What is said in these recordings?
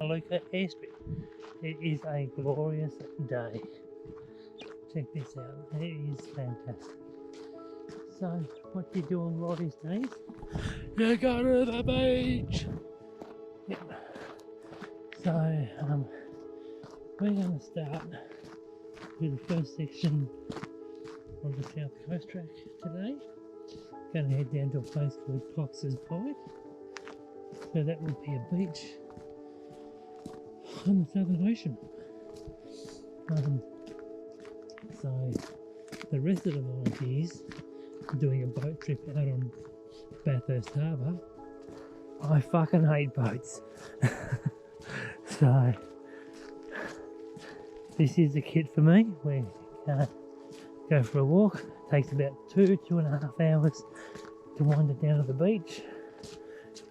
Melalueca airstrip. It is a glorious day. Check this out, it is fantastic. So, what do you do on all these days? You go to the beach! Yep. So, we're going to start with the first section of the South Coast Track today. Going to head down to a place called Cox's Bight. So that will be a beach on the Southern Ocean. So the rest of the volunteers are doing a boat trip out on Bathurst Harbour. I fucking hate boats. So this is the kit for me. We go for a walk. It takes about 2.5 hours to wander down to the beach.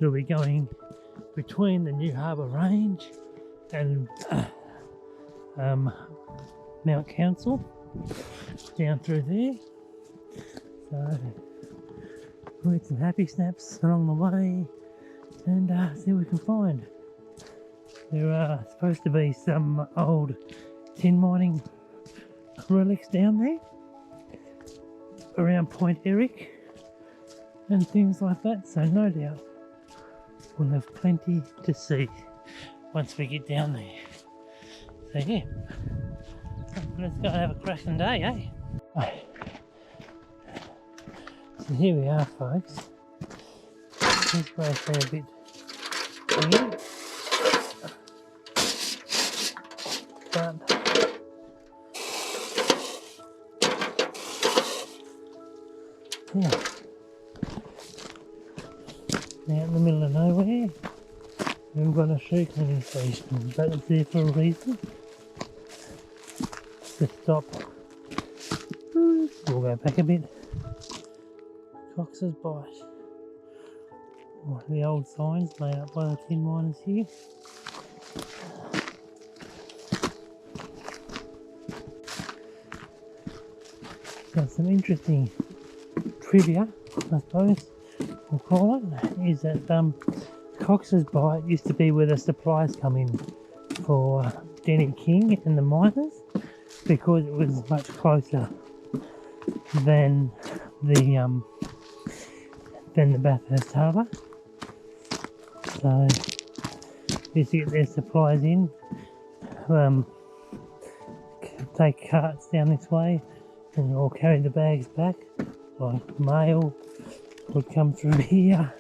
It'll be going between the New Harbour Range and Mount Council down through there. So we'll get some happy snaps along the way and see what we can find. There are supposed to be some old tin mining relics down there around Point Eric and things like that, so no doubt we'll have plenty to see once we get down there. So yeah, let's go and have a cracking day, eh? So here we are, folks. This place been a bit weird, but yeah, out in the middle of nowhere. We've got a shoe cleaning station, but it's there for a reason. To stop. We'll go back a bit. Cox's Bight. The old signs laid up by the tin miners here. Got some interesting trivia, I suppose we'll call it, is that Cox's Bight used to be where the supplies come in for Denny King and the miners, because it was much closer than the Bathurst Harbour. So they used to get their supplies in, take carts down this way, and or carry the bags back. Like mail would come through here.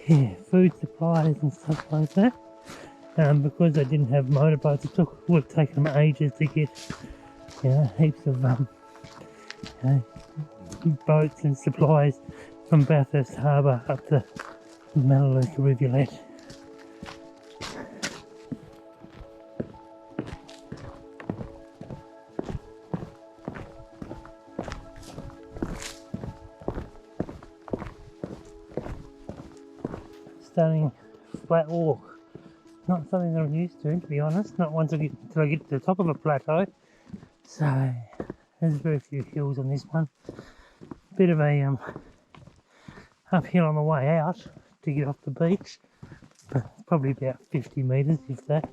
Yeah, food supplies and stuff like that. Because they didn't have motorboats, it would have taken them ages to get, heaps of boats and supplies from Bathurst Harbour up to Melalueca rivulet. Stunning flat walk. Not something that I'm used to be honest. Not once until I get to the top of a plateau. So there's very few hills on this one. Bit of a uphill on the way out to get off the beach, but probably about 50 metres if that.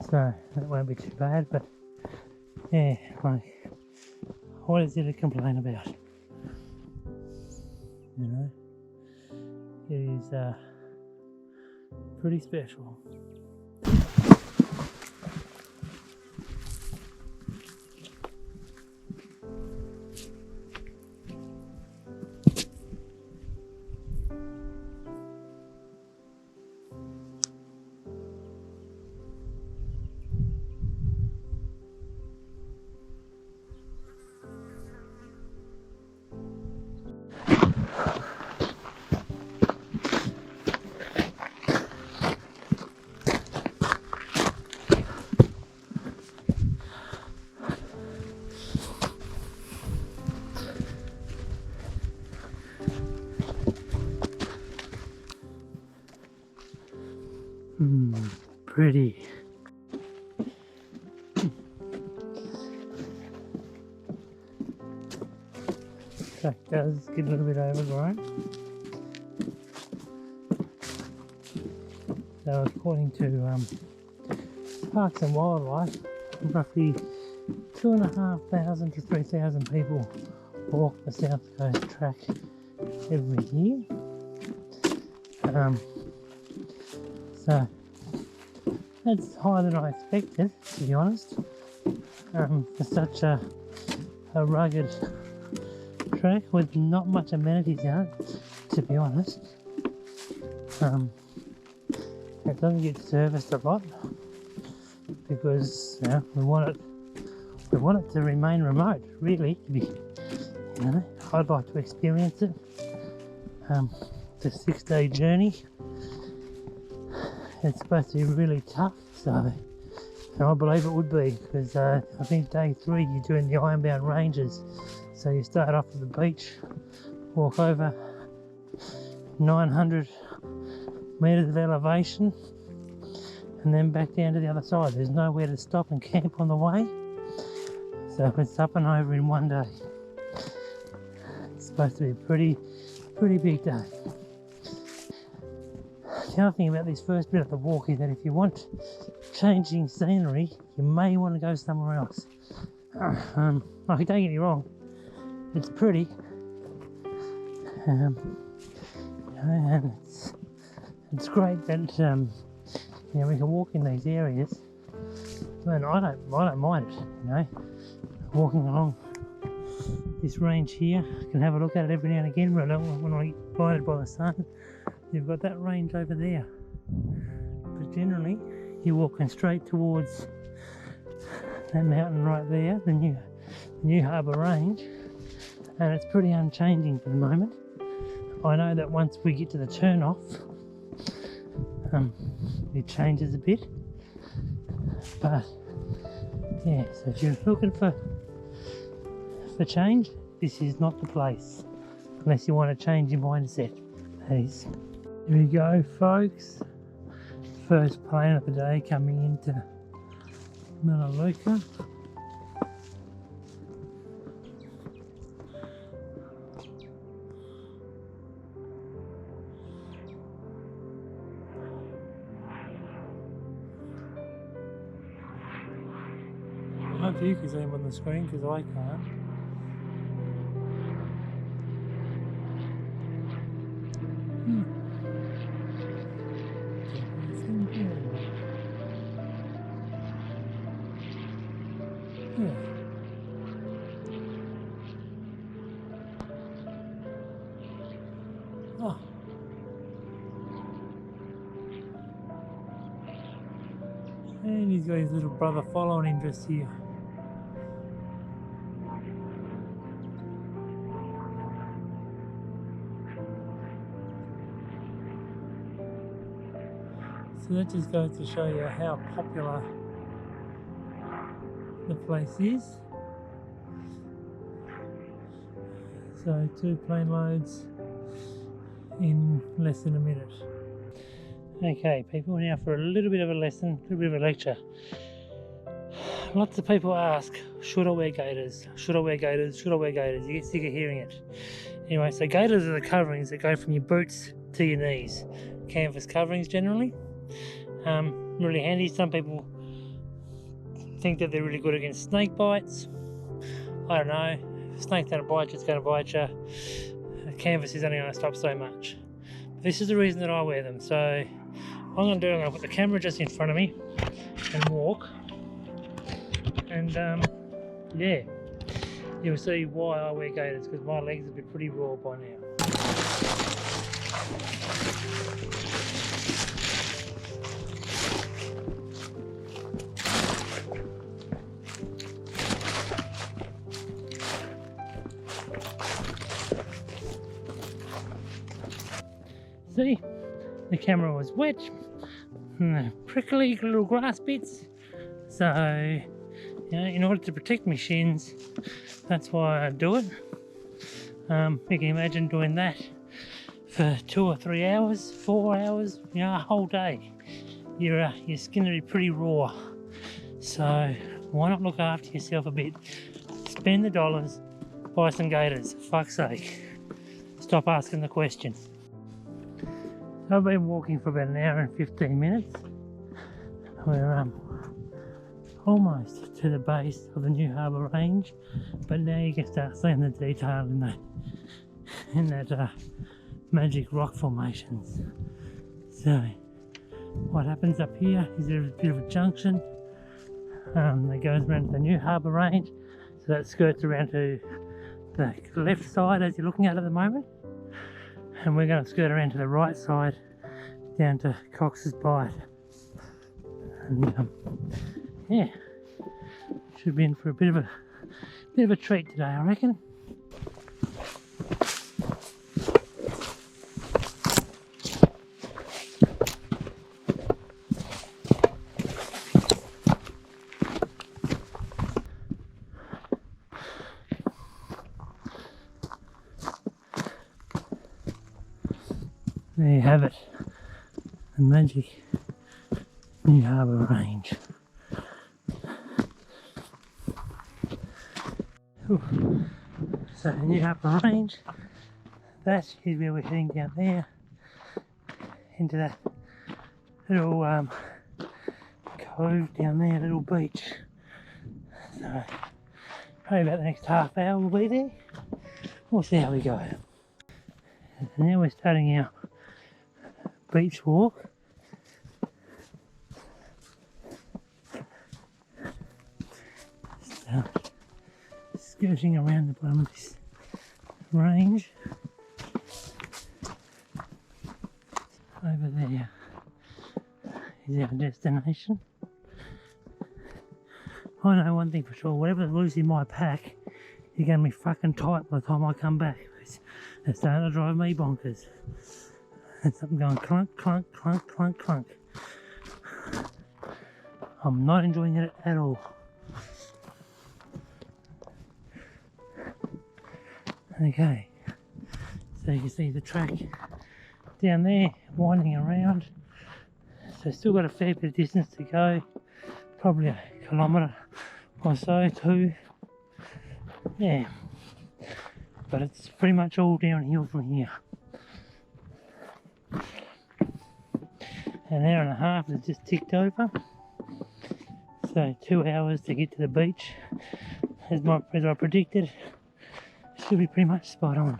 So that won't be too bad. But yeah, like, what is there to complain about? It is pretty special. Pretty. Track does get a little bit overgrown. So according to Parks and Wildlife, roughly 2,500 to 3,000 people walk the South Coast Track every year. So that's higher than I expected, to be honest, for such a rugged track with not much amenities in it, to be honest. It doesn't get serviced a lot because we want it to remain remote, really. To be, I'd like to experience it. It's a 6-day journey. It's supposed to be really tough, so and I believe it would be, because I think day 3 you're doing the Ironbound Ranges. So you start off at the beach, walk over 900 metres of elevation, and then back down to the other side. There's nowhere to stop and camp on the way, so it's up and over in one day. It's supposed to be a pretty big day. The other thing about this first bit of the walk is that if you want changing scenery, you may want to go somewhere else. Don't get me wrong, it's pretty, and it's great that we can walk in these areas. And I don't mind it, walking along this range here. I can have a look at it every now and again when I get blinded by the sun. You've got that range over there, but generally you're walking straight towards that mountain right there, the New Harbour Range, and it's pretty unchanging for the moment. I know that once we get to the turn off, it changes a bit, but yeah, so if you're looking for change, this is not the place, unless you want to change your mindset, that is. Here we go, folks. First plane of the day coming into Melalueca. I hope you can see him on the screen because I can't. Yeah. Oh. And he's got his little brother following him just here. So that just goes to show you how popular the place is. So 2 plane loads in less than a minute. Okay people, now for a little bit of a lesson, a little bit of a lecture. Lots of people ask, should I wear gaiters? Should I wear gaiters? Should I wear gaiters? You get sick of hearing it. Anyway, so gaiters are the coverings that go from your boots to your knees. Canvas coverings generally. Really handy. Some people think that they're really good against snake bites. I don't know. If a snake's going to bite you, it's going to bite you. Canvas is only going to stop so much. But this is the reason that I wear them. So what I'm going to do, I'm going to put the camera just in front of me and walk. And yeah, you'll see why I wear gaiters, because my legs have been pretty raw by now. See, the camera was wet, prickly little grass bits, so in order to protect my shins, that's why I do it. You can imagine doing that for 2 or 3 hours, 4 hours, a whole day. Your skin will be pretty raw, so why not look after yourself a bit? Spend the dollars, buy some gaiters, for fuck's sake. Stop asking the question. So I've been walking for about an hour and 15 minutes. We're almost to the base of the New Harbour Range, but now you can start seeing the detail in that magic rock formations. So what happens up here is there's a bit of a junction that goes around to the New Harbour Range, so that skirts around to the left side as you're looking at the moment, and we're going to skirt around to the right side down to Cox's Bight. And yeah, should be in for a bit of a treat today, I reckon. There you have it, the magic New Harbour Range. Ooh. So the New Harbour Range, that is where we're heading down there, into that little cove down there, little beach. So probably about the next half hour we'll be there. We'll see how we go. And now we're starting our beach walk. Just, skirting around the bottom of this range. Over there is our destination. I know one thing for sure, whatever's loose in my pack is going to be fucking tight by the time I come back. It's starting to drive me bonkers. And something going clunk, clunk, clunk, clunk, clunk. I'm not enjoying it at all. Okay, so you can see the track down there winding around. So still got a fair bit of distance to go, probably a kilometre or so, two. Yeah, but it's pretty much all downhill from here. An hour and a half has just ticked over, so 2 hours to get to the beach, as I predicted. Should be pretty much spot on.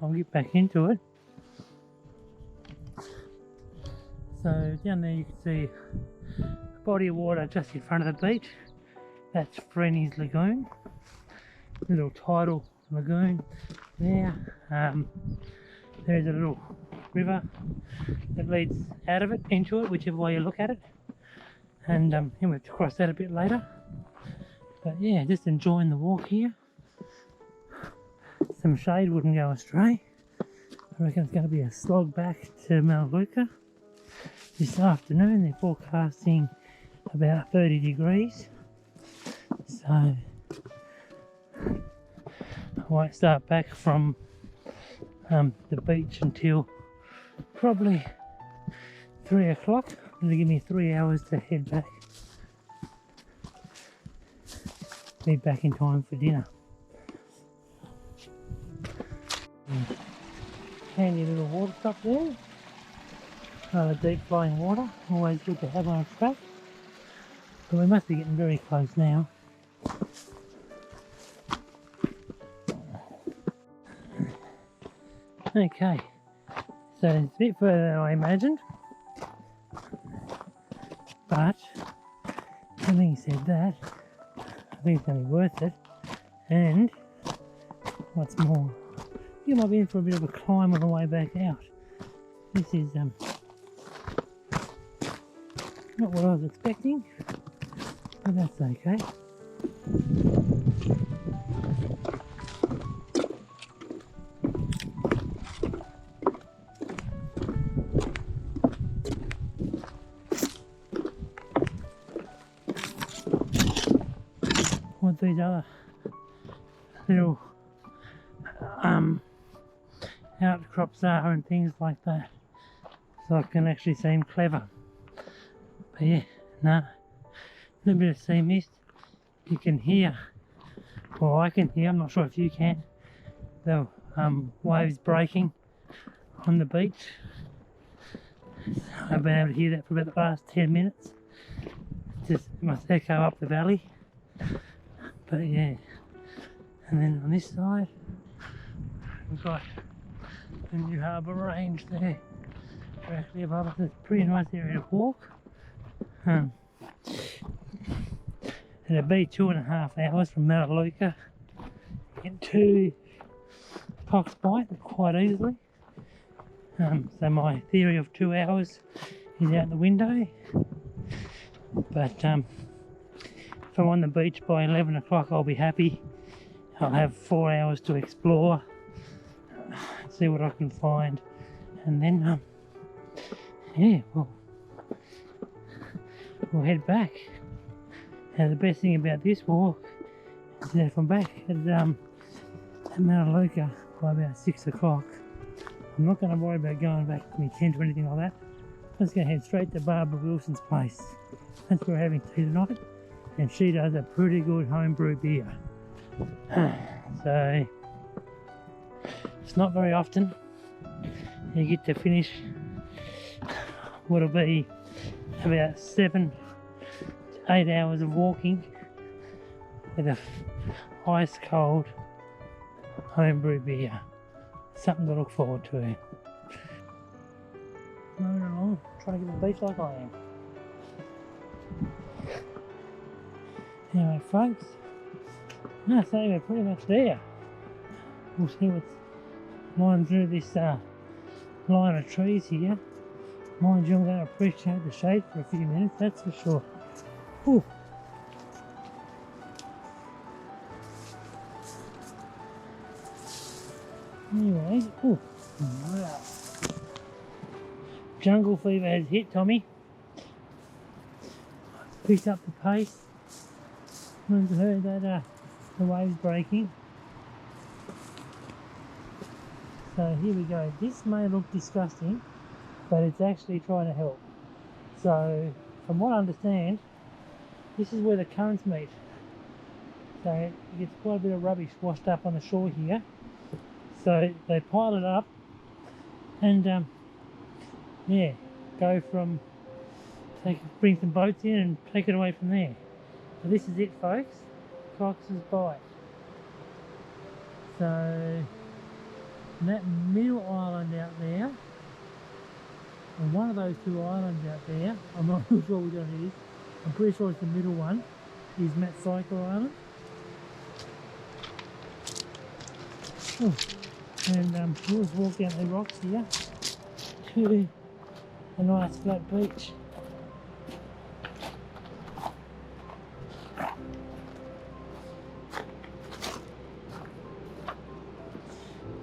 I'll get back into it. So down there you can see a body of water just in front of the beach. That's Frenny's Lagoon, little tidal lagoon there. There's a little river that leads out of it, into it, whichever way you look at it. And we'll have to cross that a bit later. But yeah, just enjoying the walk here. Some shade wouldn't go astray. I reckon it's going to be a slog back to Melalueca this afternoon. They're forecasting about 30 degrees. So I won't start back from the beach until probably 3 o'clock. It'll give me 3 hours to head back. Be back in time for dinner. Handy little water stop there. Deep flowing water, always good to have on a track. But we must be getting very close now. Okay, so it's a bit further than I imagined, but having said that, I think it's going to be worth it. And what's more, you might be in for a bit of a climb on the way back out. This is not what I was expecting, but that's okay. What these other little outcrops are and things like that, so I can actually seem clever. But yeah, no, a little bit of sea mist. You can hear, or I can hear, I'm not sure if you can, the waves breaking on the beach. I've been able to hear that for about the last 10 minutes. Just must echo up the valley. But yeah, and then on this side we've got the New Harbour Range there, directly above us. It's a pretty nice area to walk. It'll be 2.5 hours from Melalueca. Get to Bight quite easily. So my theory of 2 hours is out the window. But if I'm on the beach by 11 o'clock, I'll be happy. I'll have 4 hours to explore, see what I can find, and then yeah, we'll head back. And the best thing about this walk is that if I'm back at Melalueca by about 6 o'clock, I'm not going to worry about going back to my tent or anything like that. I'm just going to head straight to Barbara Wilson's place. That's where we're having tea tonight, and she does a pretty good homebrew beer. So it's not very often you get to finish what'll be about 7 to 8 hours of walking with a ice cold homebrew beer. Something to look forward to. Moving along, trying to get to the beach like I am. Anyway folks, no, so we're pretty much there. We'll see what's lying through this line of trees here. Mind you, I'm going to appreciate the shade for a few minutes, that's for sure. Ooh. Anyway, ooh. Jungle fever has hit, Tommy. Picked up the pace. Once I heard that the waves breaking. So here we go. This may look disgusting, but it's actually trying to help. So from what I understand, this is where the currents meet. So it gets quite a bit of rubbish washed up on the shore here. So they pile it up and yeah, go from, bring some boats in and take it away from there. So this is it folks, Cox's Bight. So that middle island out there, and one of those two islands out there, I'm not sure which one it is, I'm pretty sure it's the middle one, is Melalueca Island. Oh, and we'll just walk down the rocks here to a nice flat beach.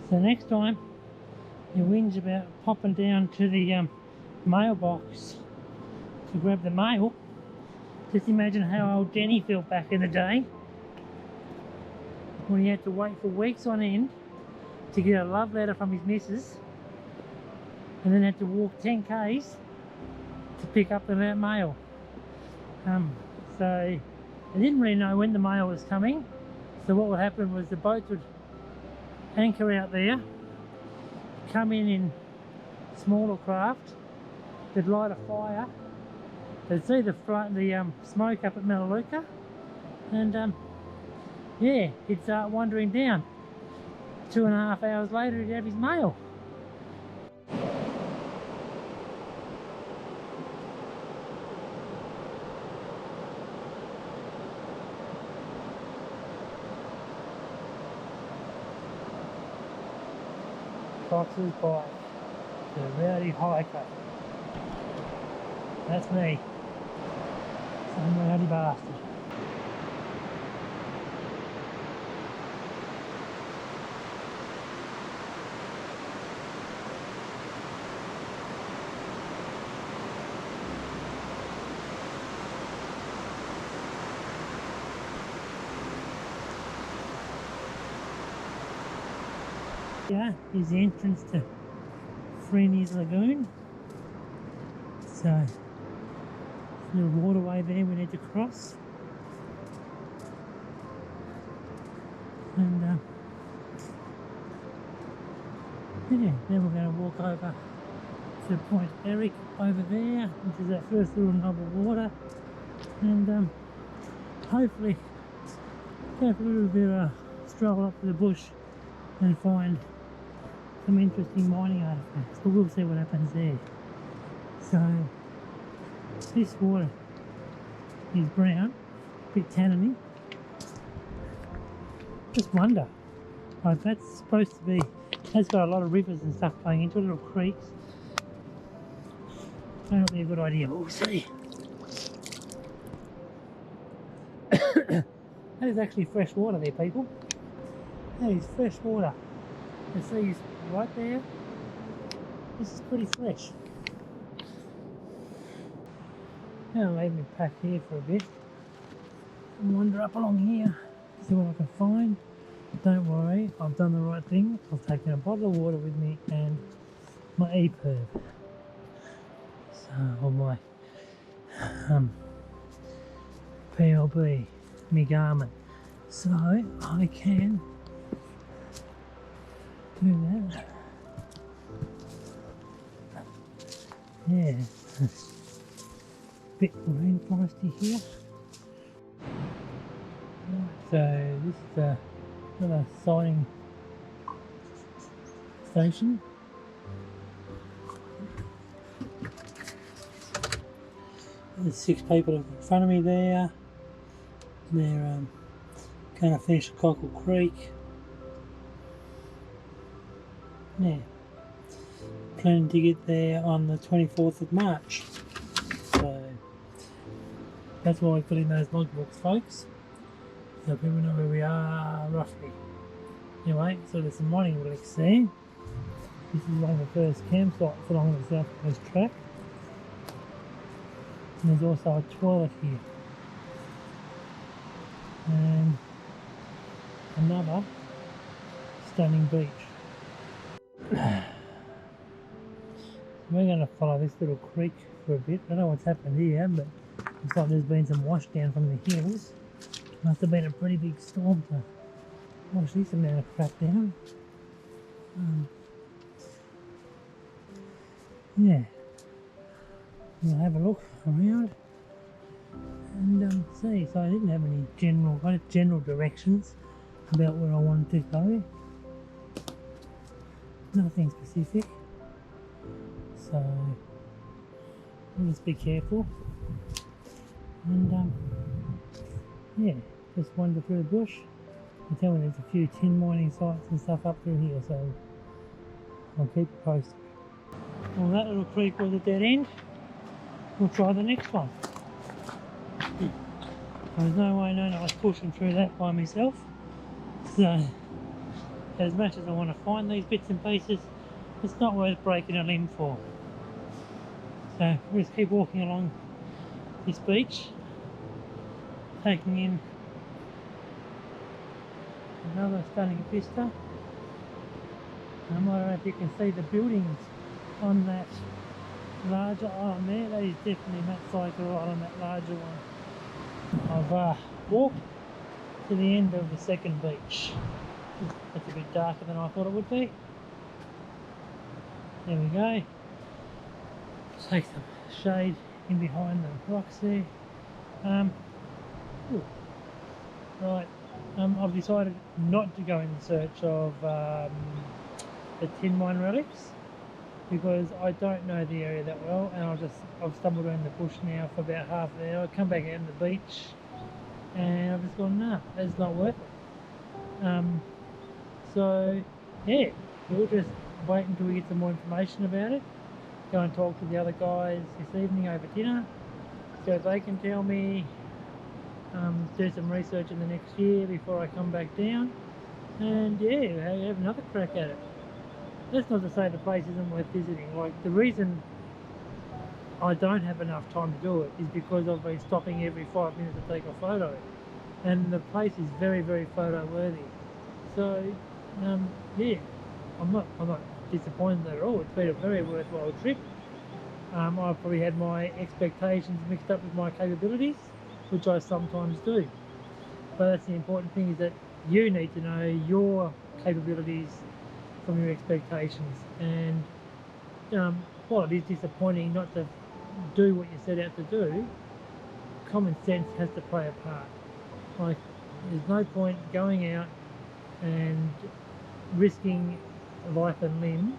So next time you whinge about popping down to the mailbox to grab the mail, just imagine how old Denny felt back in the day when he had to wait for weeks on end to get a love letter from his missus and then had to walk 10 k's to pick up the mail. So they didn't really know when the mail was coming, so what would happen was the boats would anchor out there, come in smaller craft, they'd light a fire, they'd see the smoke up at Melalueca, and yeah, he'd start wandering down. 2.5 hours later he'd have his mail. Fox's Bight, the rowdy hiker. That's me, some rowdy bastard. Yeah, is the entrance to Freeney's Lagoon. So, a little waterway there we need to cross. And yeah, then we're going to walk over to Point Eric over there, which is that first little knob of water. And hopefully go for a little bit of a stroll up to the bush and find some interesting mining artifacts, but we'll see what happens there. So this water is brown, a bit tanniny. Just wonder, like that's supposed to be, that's got a lot of rivers and stuff flowing into it, little creeks. May not be a good idea, but we'll see. That is actually fresh water there, people. That is fresh water. The sea's right there. This is pretty fresh. Now leave me pack here for a bit and wander up along here, see what I can find. Don't worry, I've done the right thing. I've taken a bottle of water with me and my EPIRB. So, or my PLB, my Garmin. So I can do that. Yeah, bit rainforesty here. So this is another sighting station. There's 6 people in front of me there. They're going to finish Cockle Creek. Yeah, planning to get there on the 24th of March. So that's why we put in those logbooks, folks, so people know where we are roughly. Anyway, so there's some mining relics there. This is one of the first campsites along the South Coast track. And there's also a toilet here. And another stunning beach. We're going to follow this little creek for a bit. I don't know what's happened here, but looks like there's been some wash down from the hills. Must have been a pretty big storm to wash this amount of crap down. Yeah, we'll have a look around and see. So I didn't have any general directions about where I wanted to go. Nothing specific. So we'll just be careful and yeah, just wander through the bush. You tell me there's a few tin mining sites and stuff up through here, so I'll keep it posted. Well, that little creek was a dead end. We'll try the next one. There's no way known I was pushing through that by myself. So, as much as I want to find these bits and pieces, it's not worth breaking a limb for. So, we'll just keep walking along this beach, taking in another stunning vista. I don't know if you can see the buildings on that larger island there. That is definitely Melalueca Island, that larger one. I've walked to the end of the second beach. It's a bit darker than I thought it would be. There we go. Take some shade in behind the rocks there. Right, I've decided not to go in search of the tin mine relics because I don't know the area that well, and I've stumbled around the bush now for about half an hour. I come back out on the beach and I've just gone, nah, that's not worth it. So yeah, we'll just wait until we get some more information about it. Go and talk to the other guys this evening over dinner, so they can tell me. Do some research in the next year before I come back down, and yeah, have another crack at it. That's not to say the place isn't worth visiting. Like, the reason I don't have enough time to do it is because I've been stopping every 5 minutes to take a photo, and the place is very, very photo worthy. So yeah, I'm not disappointed at all. It's been a very worthwhile trip. I've probably had my expectations mixed up with my capabilities, which I sometimes do. But that's the important thing, is that you need to know your capabilities from your expectations. And while it is disappointing not to do what you set out to do, common sense has to play a part. Like, there's no point going out and risking life and limb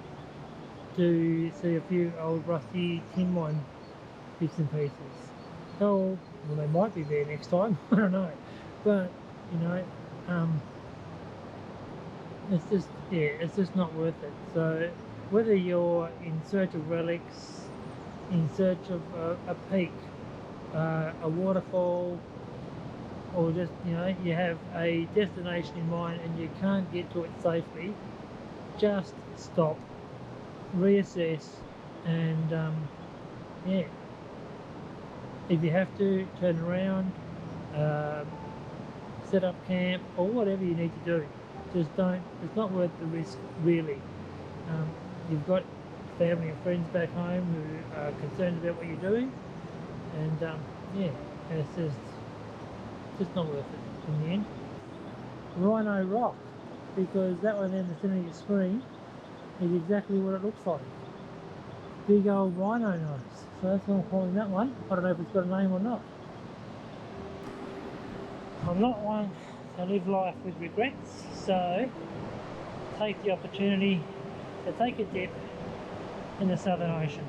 to see a few old rusty tin mine bits and pieces. Oh, well, they might be there next time. I don't know, but you know, it's just not worth it. So whether you're in search of relics, in search of a peak, a waterfall, or just, you have a destination in mind and you can't get to it safely, just stop, reassess, and yeah, if you have to, turn around, set up camp, or whatever you need to do. Just don't, it's not worth the risk, really. You've got family and friends back home who are concerned about what you're doing, and yeah, it's just not worth it in the end. Rhino Rock, because that one in the center of your screen is exactly what it looks like. Big old rhino nose. So that's what I'm calling that one. I don't know if it's got a name or not. I'm not one to live life with regrets, so take the opportunity to take a dip in the Southern Ocean.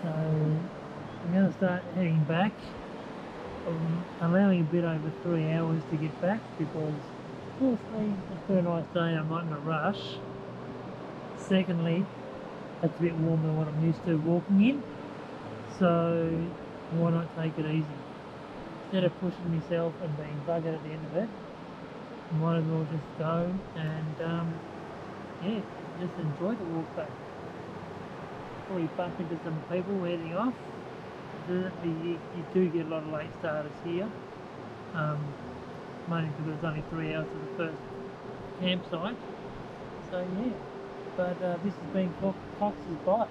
So I'm going to start heading back. I'm allowing a bit over 3 hours to get back because, firstly, it's been a nice day and I'm not in a rush. Secondly, it's a bit warmer than what I'm used to walking in, so why not take it easy? Instead of pushing myself and being buggered at the end of it, I might as well just go and yeah, just enjoy the walk back. Probably bump into some people heading off. You do get a lot of late starters here, mainly because it's only 3 hours to the first campsite. So yeah, but this has been Cox's Bight.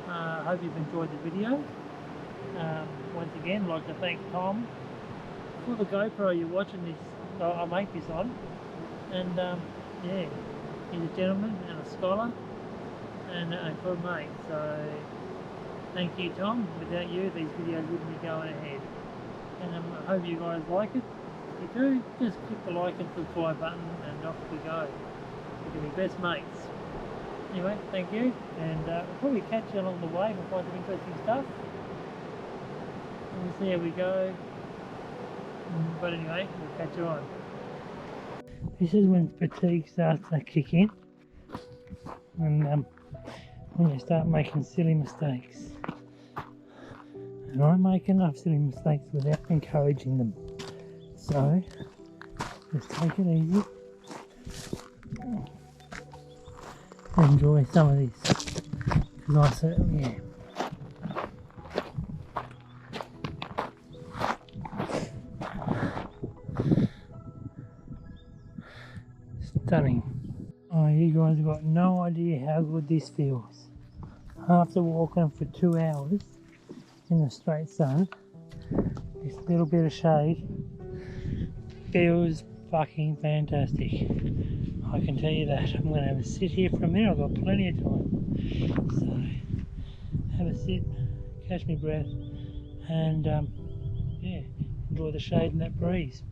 Hope you've enjoyed the video. Once again, I'd like to thank Tom for the GoPro you're watching this. I make this on, and yeah, he's a gentleman and a scholar and a good mate. So thank you, Tom. Without you, these videos wouldn't be going ahead. And I hope you guys like it. If you do, just click the like and subscribe button, and off we go. We can be best mates. Anyway, thank you, and we'll probably catch you along the way. We'll find some interesting stuff. We'll see how we go. But anyway, we'll catch you on. This is when fatigue starts to kick in, and when you start making silly mistakes. And I make enough silly mistakes without encouraging them. So, just take it easy. Enjoy some of this, because I certainly am. Stunning. Oh, you guys have got no idea how good this feels. After walking for 2 hours, in the straight sun, this little bit of shade feels fucking fantastic. I can tell you that. I'm going to have a sit here for a minute. I've got plenty of time. So, have a sit, catch my breath, and yeah, enjoy the shade and that breeze.